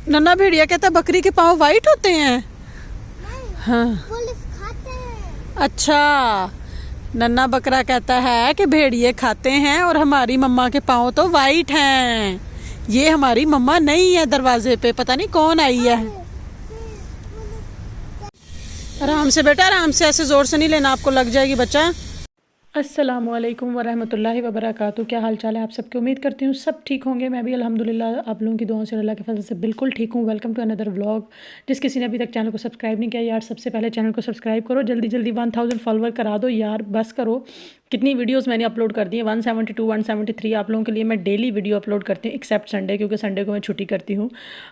नन्ना भेड़िया कहता है बकरी के पाँव वाइट होते हैं। नहीं, हाँ वुल्फ खाते हैं। अच्छा, नन्ना बकरा कहता है कि भेड़िए खाते हैं और हमारी मम्मा के पाँव तो वाइट हैं। ये हमारी मम्मा नहीं है, दरवाजे पे पता नहीं कौन आई है। आराम से बेटा, आराम से, ऐसे ज़ोर से नहीं लेना, आपको लग जाएगी बच्चा। अस्सलामुअलैकुम वरहमतुल्लाहि वबरकातुहू। क्या हाल चाल है आप सबकी? उम्मीद करती हूँ सब ठीक होंगे। मैं भी अल्हम्दुलिल्लाह आप लोगों की दुआओं से, अल्लाह के फजल से बिल्कुल ठीक हूँ। Welcome to another vlog. जिस किसी ने अभी तक चैनल को सब्सक्राइब नहीं किया यार, सबसे पहले चैनल को सब्सक्राइब करो, जल्दी जल्दी 1000 फॉलोवर करा दो यार, बस करो। कितनी वीडियोस मैंने अपलोड कर दी है, 172 173 आप लोगों के लिए मैं डेली वीडियो अपलोड करती हूँ, एक्सेप्ट संडे, क्योंकि संडे को मैं छुट्टी करती हूँ।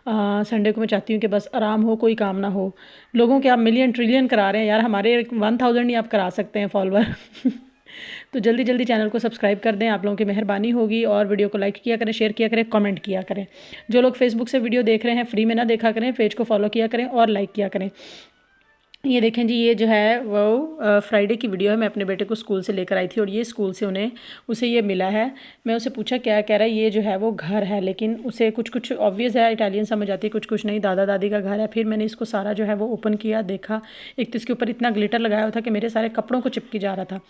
संडे को मैं चाहती हूँ कि बस आराम हो, कोई काम ना हो। लोगों के आप मिलियन ट्रिलियन करा रहे हैं यार, हमारे 1000 ही आप करा सकते हैं फॉलोवर। तो जल्दी जल्दी चैनल को सब्सक्राइब कर दें, आप लोगों की मेहरबानी होगी। और वीडियो को लाइक किया करें, शेयर किया करें, कमेंट किया करें। जो लोग फेसबुक से वीडियो देख रहे हैं फ्री में ना देखा करें, पेज को फॉलो किया करें और लाइक किया करें। ये देखें जी, ये जो है वो फ्राइडे की वीडियो है। मैं अपने बेटे को स्कूल से लेकर आई थी और ये स्कूल से उसे ये मिला है। मैं उसे पूछा क्या कह रहा है, ये जो है वो घर है, लेकिन उसे कुछ कुछ ऑब्वियस है, इटालियन समझ आती है, कुछ कुछ नहीं, दादा दादी का घर है। फिर मैंने इसको सारा जो है वो ओपन किया, देखा। एक तो इसके ऊपर इतना ग्लिटर लगाया हुआ था कि मेरे सारे कपड़ों को चिपकी जा रहा था।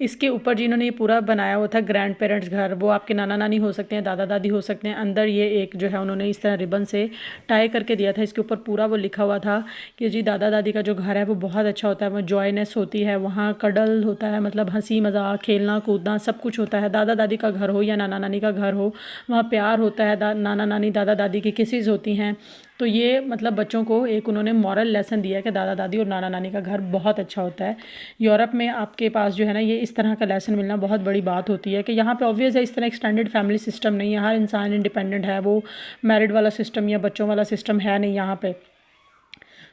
इसके ऊपर जिन्होंने ये पूरा बनाया हुआ था ग्रैंड पेरेंट्स घर, वो आपके नाना नानी हो सकते हैं, दादा दादी हो सकते हैं। अंदर ये एक जो है उन्होंने इस तरह रिबन से टाई करके दिया था। इसके ऊपर पूरा वो लिखा हुआ था कि जी दादा दादी का जो घर है वो बहुत अच्छा होता है, वो जॉयनेस होती है, वहाँ कडल होता है, मतलब हंसी मजाक, खेलना कूदना सब कुछ होता है। दादा दादी का घर हो या नाना नानी का घर हो, वहाँ प्यार होता है। नाना नानी दादा दादी की किसेस होती हैं। तो ये मतलब बच्चों को एक उन्होंने मॉरल लेसन दिया है कि दादा दादी और नाना नानी का घर बहुत अच्छा होता है। यूरोप में आपके पास जो है ना ये इस तरह का लेसन मिलना बहुत बड़ी बात होती है कि यहाँ पे ऑब्वियस है इस तरह एक्सटेंडेड फैमिली सिस्टम नहीं है, हर इंसान इंडिपेंडेंट है, वो मैरिड वाला सिस्टम या बच्चों वाला सिस्टम है नहीं यहाँ पे।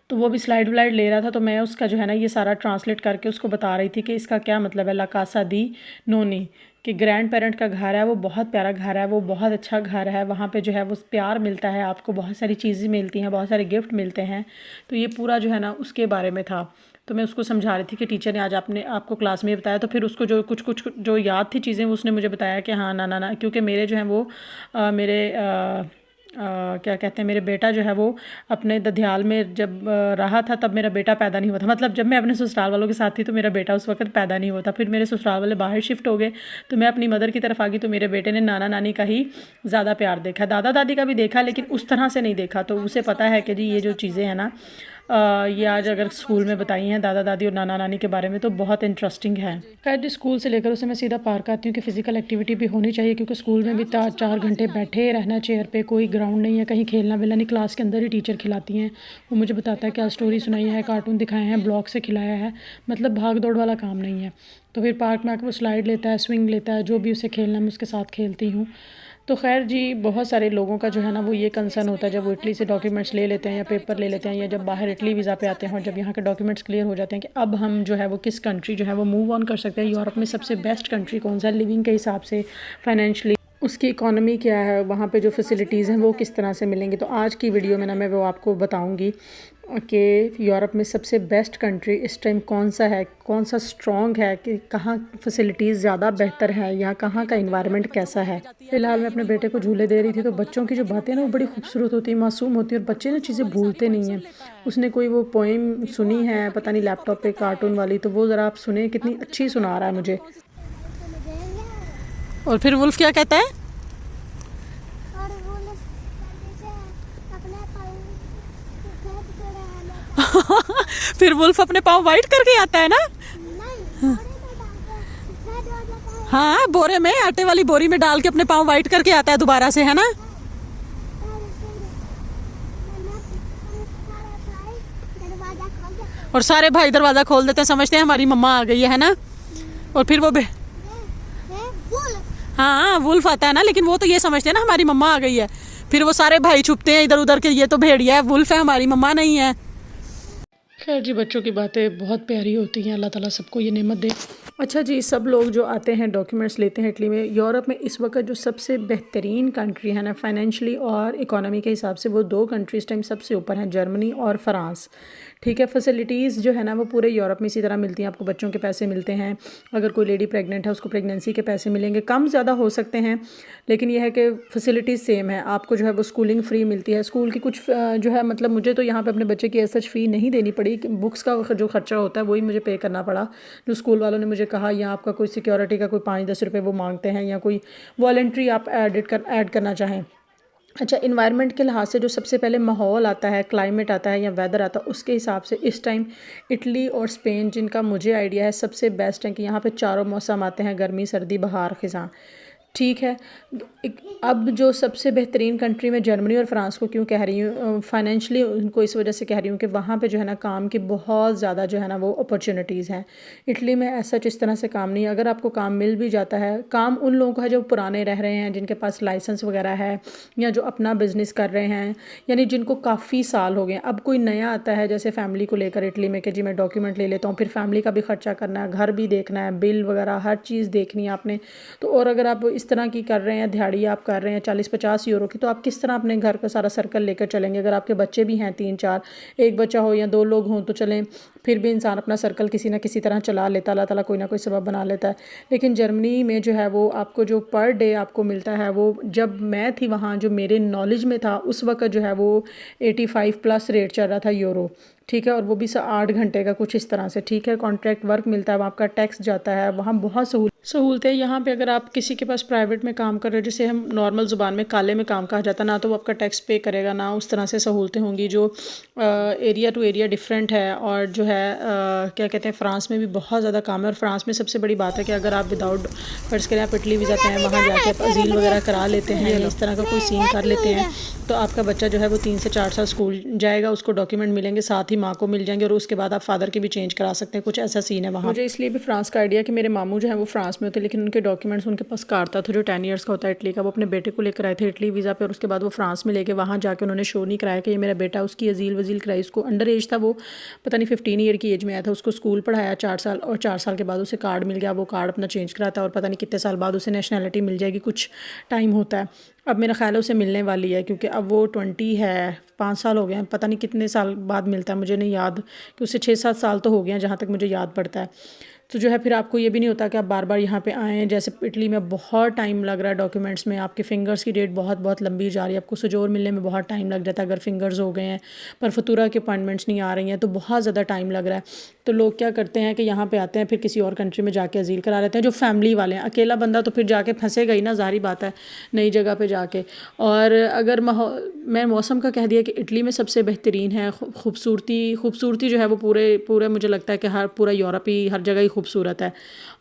तो वो भी स्लाइड व्लाइड ले रहा था, तो मैं उसका जो है ना ये सारा ट्रांसलेट करके उसको बता रही थी कि इसका क्या मतलब है। ला कासा दी नोनी, कि ग्रैंड पेरेंट का घर है वो बहुत प्यारा घर है, वो बहुत अच्छा घर है, वहाँ पे जो है वो प्यार मिलता है, आपको बहुत सारी चीज़ें मिलती हैं, बहुत सारे गिफ्ट मिलते हैं। तो ये पूरा जो है ना उसके बारे में था। तो मैं उसको समझा रही थी कि टीचर ने आज आपको क्लास में बताया। तो फिर उसको जो कुछ कुछ जो याद थी चीज़ें वो उसने मुझे बताया कि हाँ ना ना ना, क्योंकि मेरे जो हैं वो क्या कहते हैं, मेरे बेटा जो है वो अपने ददियाल में जब रहा था तब मेरा बेटा पैदा नहीं हुआ था। मतलब जब मैं अपने ससुराल वालों के साथ थी तो मेरा बेटा उस वक्त पैदा नहीं हुआ था। फिर मेरे ससुराल वाले बाहर शिफ्ट हो गए तो मैं अपनी मदर की तरफ आ गई, तो मेरे बेटे ने नाना नानी का ही ज़्यादा प्यार देखा, दादा दादी का भी देखा लेकिन उस तरह से नहीं देखा। तो उसे पता है कि जी ये जो चीज़ें हैं ना ये आज अगर स्कूल में बताई हैं दादा दादी और नाना नानी के बारे में तो बहुत इंटरेस्टिंग है। खैर जी, स्कूल से लेकर उसे मैं सीधा पार्क आती हूँ कि फ़िज़िकल एक्टिविटी भी होनी चाहिए, क्योंकि स्कूल में भी 4 घंटे बैठे रहना चेयर पे, कोई ग्राउंड नहीं है, कहीं खेलना वेलना नहीं, क्लास के अंदर ही टीचर खिलाती हैं। वो मुझे बताता है क्या स्टोरी सुनाई है, कार्टून दिखाए हैं, ब्लॉग से खिलाया है, मतलब भाग दौड़ वाला काम नहीं है। तो फिर पार्क में आकर वो स्लाइड लेता है, स्विंग लेता है, जो भी उसे खेलना मैं उसके साथ खेलती हूँ। तो खैर जी, बहुत सारे लोगों का जो है ना वो ये कंसर्न होता है जब वो इटली से डॉक्यूमेंट्स ले लेते हैं या पेपर ले लेते हैं, या जब बाहर इटली वीज़ा पे आते हैं और जब यहाँ के डॉक्यूमेंट्स क्लियर हो जाते हैं कि अब हम जो है वो किस कंट्री जो है वो मूव ऑन कर सकते हैं। यूरोप में सबसे बेस्ट कंट्री कौन सा है लिविंग के हिसाब से, फाइनेंशली उसकी इकोनॉमी क्या है, वहाँ पे जो फैसिलिटीज़ हैं वो किस तरह से मिलेंगी। तो आज की वीडियो में ना मैं वो आपको बताऊँगी कि यूरोप में सबसे बेस्ट कंट्री इस टाइम कौन सा है, कौन सा स्ट्रॉन्ग है, कि कहाँ फैसिलिटीज़ ज़्यादा बेहतर है या कहाँ का इन्वायरमेंट कैसा है। फ़िलहाल मैं अपने बेटे को झूले दे रही थी, तो बच्चों की जो बातें ना वो बड़ी खूबसूरत होती हैं, मासूम होती हैं, और बच्चे ना चीज़ें भूलते नहीं हैं। उसने कोई वो पोइम सुनी है पता नहीं लैपटॉप पे कार्टून वाली, तो वो ज़रा आप सुने, कितनी अच्छी सुना रहा है मुझे। और फिर वुल्फ क्या कहता है? और वुल्फ अपने पाँव फिर वुल्फ अपने पाँव वाइट करके आता है ना। नहीं, बोरे में डालते हैं। हाँ, बोरे में, आटे वाली बोरी में डाल के अपने पाँव वाइट करके आता है दोबारा से, है ना। दरवाजा खोल दे। और सारे भाई दरवाज़ा खोल देते हैं, समझते हैं हमारी मम्मा आ गई है ना। और फिर वो वुल्फ। हाँ वुल्फ आता है ना, लेकिन वो तो ये समझते हैं ना हमारी मम्मा आ गई है। फिर वो सारे भाई छुपते हैं इधर उधर के, ये तो भेड़िया है, वुल्फ है, हमारी मम्मा नहीं है। खैर जी, बच्चों की बातें बहुत प्यारी होती हैं, अल्लाह ताला सबको ये नेमत दे। अच्छा जी, सब लोग जो आते हैं डॉक्यूमेंट्स लेते हैं इटली में। यूरोप में इस वक्त जो सबसे बेहतरीन कंट्री है ना फाइनेंशियली और इकोनॉमी के हिसाब से, वो दो कंट्री इस टाइम सबसे ऊपर हैं, जर्मनी और फ्रांस। ठीक है, फैसिलिटीज़ जो है ना वो पूरे यूरोप में इसी तरह मिलती हैं। आपको बच्चों के पैसे मिलते हैं, अगर कोई लेडी प्रेग्नेंट है उसको प्रेगनेंसी के पैसे मिलेंगे, कम ज़्यादा हो सकते हैं, लेकिन यह है कि फैसिलिटीज़ सेम है। आपको जो है वो स्कूलिंग फ्री मिलती है। स्कूल की कुछ जो है मतलब मुझे तो यहाँ पे अपने बच्चे की एज सच फ़ी नहीं देनी पड़ी, बुक्स का जो खर्चा होता है वही मुझे पे करना पड़ा। जो स्कूल वालों ने मुझे कहा या आपका कोई सिक्योरिटी का कोई 5-10 रुपये वो मांगते हैं, या कोई वॉलंटरी आप ऐड करना चाहें। अच्छा, इन्वायरमेंट के लिहाज से जो सबसे पहले माहौल आता है, क्लाइमेट आता है या वेदर आता है, उसके हिसाब से इस टाइम इटली और स्पेन, जिनका मुझे आइडिया है, सबसे बेस्ट है कि यहाँ पे चारों मौसम आते हैं, गर्मी, सर्दी, बहार, ख़िज़ां। ठीक है। अब जो सबसे बेहतरीन कंट्री में जर्मनी और फ्रांस को क्यों कह रही हूँ, फाइनेंशियली उनको इस वजह से कह रही हूँ कि वहाँ पे जो है ना काम की बहुत ज़्यादा जो है ना वो अपॉर्चुनिटीज़ हैं। इटली में ऐसा इस तरह से काम नहीं है। अगर आपको काम मिल भी जाता है, काम उन लोगों का है जो पुराने रह रहे हैं, जिनके पास लाइसेंस वगैरह है, या जो अपना बिजनेस कर रहे हैं, यानी जिनको काफ़ी साल हो गए। अब कोई नया आता है जैसे फैमिली को लेकर इटली में कि जी मैं डॉक्यूमेंट ले लेता हूँ, फिर फैमिली का भी खर्चा करना है, घर भी देखना है, बिल वगैरह हर चीज़ देखनी है आपने। तो और अगर आप इस तरह की कर रहे हैं, दिहाड़ी आप कर रहे हैं 40-50 यूरो की, तो आप किस तरह अपने घर का सारा सर्कल लेकर चलेंगे। अगर आपके बच्चे भी हैं 3-4, एक बच्चा हो या 2 लोग हों तो चलें, फिर भी इंसान अपना सर्कल किसी ना किसी तरह चला लेता, अल्लाह ताला कोई ना कोई सबब बना लेता है। लेकिन जर्मनी में जो है वो आपको जो पर डे आपको मिलता है, वो जब मैं थी वहाँ, जो मेरे नॉलेज में था उस वक्त जो है वो 85+ रेट चल रहा था यूरो। ठीक है, और वो भी 8 घंटे का कुछ इस तरह से। ठीक है, कॉन्ट्रैक्ट वर्क मिलता है, वहाँ आपका टैक्स जाता है, वहाँ बहुत सहूलतें। यहाँ पे अगर आप किसी के पास प्राइवेट में काम कर रहे हो, जिसे हम नॉर्मल ज़ुबान में काले में काम कहा जाता है, ना तो वो आपका टैक्स पे करेगा, ना उस तरह से सहूलतें होंगी। जो एरिया टू एरिया डिफरेंट है। और जो है क्या कहते हैं, फ़्रांस में भी बहुत ज़्यादा काम है। और फ़्रांस में सबसे बड़ी बात है कि अगर आप विदाउट फ़र्ज़ करें आप इटली वीज़ा पे हैं, वहाँ जाके आप अजील वगैरह करा लेते हैं या इस तरह का कोई सीन कर लेते हैं, तो आपका बच्चा जो है वो 3 से 4 साल स्कूल जाएगा, उसको डॉक्यूमेंट मिलेंगे, साथ ही माँ को मिल जाएंगे, और उसके बाद आप फादर के भी चेंज करा सकते हैं। कुछ ऐसा सीन है वहाँ। मुझे इसलिए भी फ्रांस का आइडिया कि मेरे मामू जो है वो फ्रांस में होते, लेकिन उनके डॉक्यूमेंट्स उनके पास कार्ड था जो 10 ईयर्स का होता है इटली का, वो अपने बेटे को लेकर आए थे इटली वीज़ा पे, और उसके बाद वो फ्रांस में लेके वहाँ जाके उन्होंने शो नहीं कराया कि ये मेरा बेटा, उसकी अजील वजील कराई। उसको अंडर एज था, वो पता नहीं 15 ईयर की एज में आया था, उसको स्कूल पढ़ाया 4 साल, और 4 साल के बाद उसे कार्ड मिल गया, वो कार्ड अपना चेंज कराता है, और पता नहीं कितने साल बाद उसे नेशनैलिटी मिल जाएगी, कुछ टाइम होता है। अब मेरा ख्याल है उसे मिलने वाली है, क्योंकि अब वो 20 है, 5 साल हो गए हैं, पता नहीं कितने साल बाद मिलता है, मुझे नहीं याद, कि उसे 6-7 साल तो हो गए हैं जहाँ तक मुझे याद पड़ता है। तो जो है फिर आपको ये भी नहीं होता कि आप बार बार यहाँ पे आएँ। जैसे इटली में बहुत टाइम लग रहा है डॉक्यूमेंट्स में, आपके फिंगर्स की डेट बहुत बहुत लंबी जा रही है, आपको सुजोर मिलने में बहुत टाइम लग जाता है अगर फिंगर्स हो गए हैं, पर फतूरा की अपॉइंटमेंट्स नहीं आ रही हैं, तो बहुत ज़्यादा टाइम लग रहा है। तो लोग क्या करते हैं कि यहाँ पे आते हैं, फिर किसी और कंट्री में जाके अजील करा लेते हैं, जो फैमिली वाले हैं। अकेला बंदा तो फिर जाके फंसेगा ही ना, ज़ाहिर बात है, नई जगह पे जाके। और अगर मैं मौसम का कह दिया कि इटली में सबसे बेहतरीन है, खूबसूरती जो है वो पूरे मुझे लगता है कि हर पूरा यूरोप ही हर जगह ही खूबसूरत है।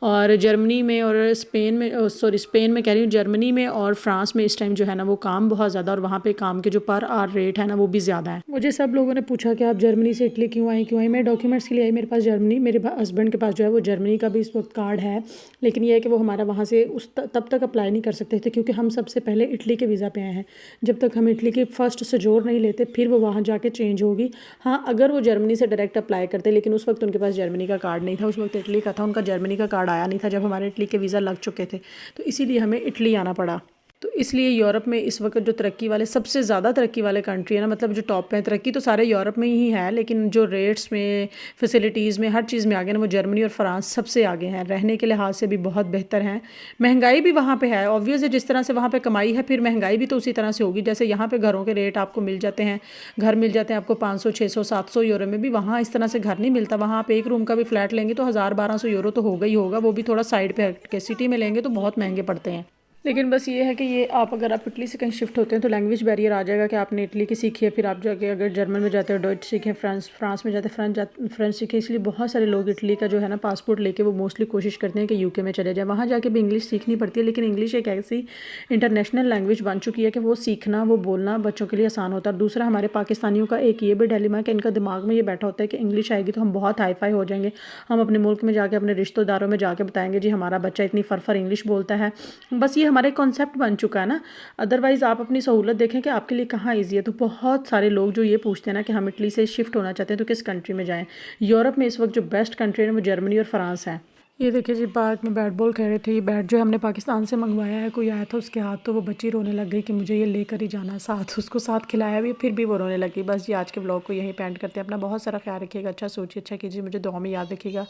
और जर्मनी में और स्पेन में, स्पेन में कह रही हूँ, जर्मनी में और फ्रांस में इस टाइम जो है ना वो काम बहुत ज़्यादा, और वहाँ पे काम के जो पर आवर रेट है ना वो भी ज़्यादा है। मुझे सब लोगों ने पूछा कि आप जर्मनी से इटली क्यों आई। मैं डॉक्यूमेंट्स के लिए आई, मेरे पास जर्मनी, मेरे हस्बैंड के पास जो है वो जर्मनी का भी इस वक्त कार्ड है, लेकिन ये है कि वो हमारा वहाँ से तब तक अप्लाई नहीं कर सकते थे, क्योंकि हम सबसे पहले इटली के वीज़ा पे आए हैं। जब तक हम इटली के फर्स्ट सजोर नहीं लेते, फिर वो वहाँ जाके चेंज होगी। हाँ, अगर वो जर्मनी से डायरेक्ट अप्लाई करते, लेकिन उस वक्त उनके पास जर्मनी का कार्ड नहीं था, उस वक्त इटली का था, उनका जर्मनी का कार्ड आया नहीं था जब हमारे इटली के वीज़ा लग चुके थे, तो इसीलिए हमें इटली आना पड़ा। तो इसलिए यूरोप में इस वक्त जो तरक्की वाले, सबसे ज़्यादा तरक्की वाले कंट्री है ना, मतलब जो टॉप पे हैं, तरक्की तो सारे यूरोप में ही है, लेकिन जो रेट्स में, फैसिलिटीज़ में, हर चीज़ में आगे ना, वो जर्मनी और फ्रांस सबसे आगे हैं। रहने के लिहाज से भी बहुत बेहतर हैं। महंगाई भी वहाँ पे है, ऑब्वियस है, जिस तरह से वहाँ पे कमाई है, फिर महंगाई भी तो उसी तरह से होगी। जैसे यहाँ पे घरों के रेट आपको मिल जाते हैं, घर मिल जाते हैं आपको 500, 600, 700 यूरो में भी, वहाँ इस तरह से घर नहीं मिलता। वहाँ आप एक रूम का भी फ्लैट लेंगे तो 1000-1200 यूरो तो होगा ही होगा, वो भी थोड़ा साइड पे हट के। सिटी में लेंगे तो बहुत महंगे पड़ते हैं। लेकिन बस ये है कि ये आप अगर आप इटली से कहीं शिफ्ट होते हैं तो लैंग्वेज बैरियर आ जाएगा कि आपने इटली की सीखी है, फिर आप जाके अगर जर्मन में जाते हो डच सीखें, फ्रांस में जाते फ्रेंच सीखें। इसलिए बहुत सारे लोग इटली का जो है ना पासपोर्ट लेके वो मोस्टली कोशिश करते हैं कि यूके में चले जाएं, वहाँ जाके भी इंग्लिश सीखनी पड़ती है। लेकिन इंग्लिश एक ऐसी इंटरनेशनल लैंग्वेज बन चुकी है कि वो सीखना, वो बोलना बच्चों के लिए आसान होता है। दूसरा, हमारे पाकिस्तानियों का एक ये भी डिलेमा है कि इनका दिमाग में ये बैठा होता है कि इंग्लिश आएगी तो हम बहुत हाई फाई हो जाएंगे, हम अपने मुल्क में जाके अपने रिश्तेदारों में जाके बताएंगे जी हमारा बच्चा इतनी फर इंग्लिश बोलता है। बस ये हमारे कॉन्सेप्ट बन चुका है ना। अदरवाइज़ आप अपनी सहूलत देखें कि आपके लिए कहाँ ईजी है। तो बहुत सारे लोग जो ये पूछते हैं ना कि हम इटली से शिफ्ट होना चाहते हैं तो किस कंट्री में जाएं। यूरोप में इस वक्त जो बेस्ट कंट्री है वो जर्मनी और फ्रांस है। ये देखिए जी, पार्क में बैट बॉल खेल रहे थे। ये बैट जो है हमने पाकिस्तान से मंगवाया है। कोई आया था उसके हाथ, तो वो बच्ची रोने लग गई कि मुझे ये लेकर ही जाना साथ। उसको साथ खिलाया भी, फिर भी वो रोने लगी। बस जी, आज के ब्लॉग को यहीं पे एंड करते हैं। अपना बहुत सारा ख्याल रखिएगा, अच्छा सोचिए, अच्छा कीजिए, मुझे दुआ में याद रखिएगा।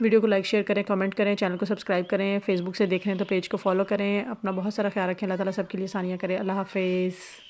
वीडियो को लाइक शेयर करें, कमेंट करें, चैनल को सब्सक्राइब करें। फेसबुक से देख रहे हैं तो पेज को फॉलो करें। अपना बहुत सारा ख्याल रखें। अल्लाह ताला सबके लिए आसानियाँ करे। अल्लाह हाफिज़।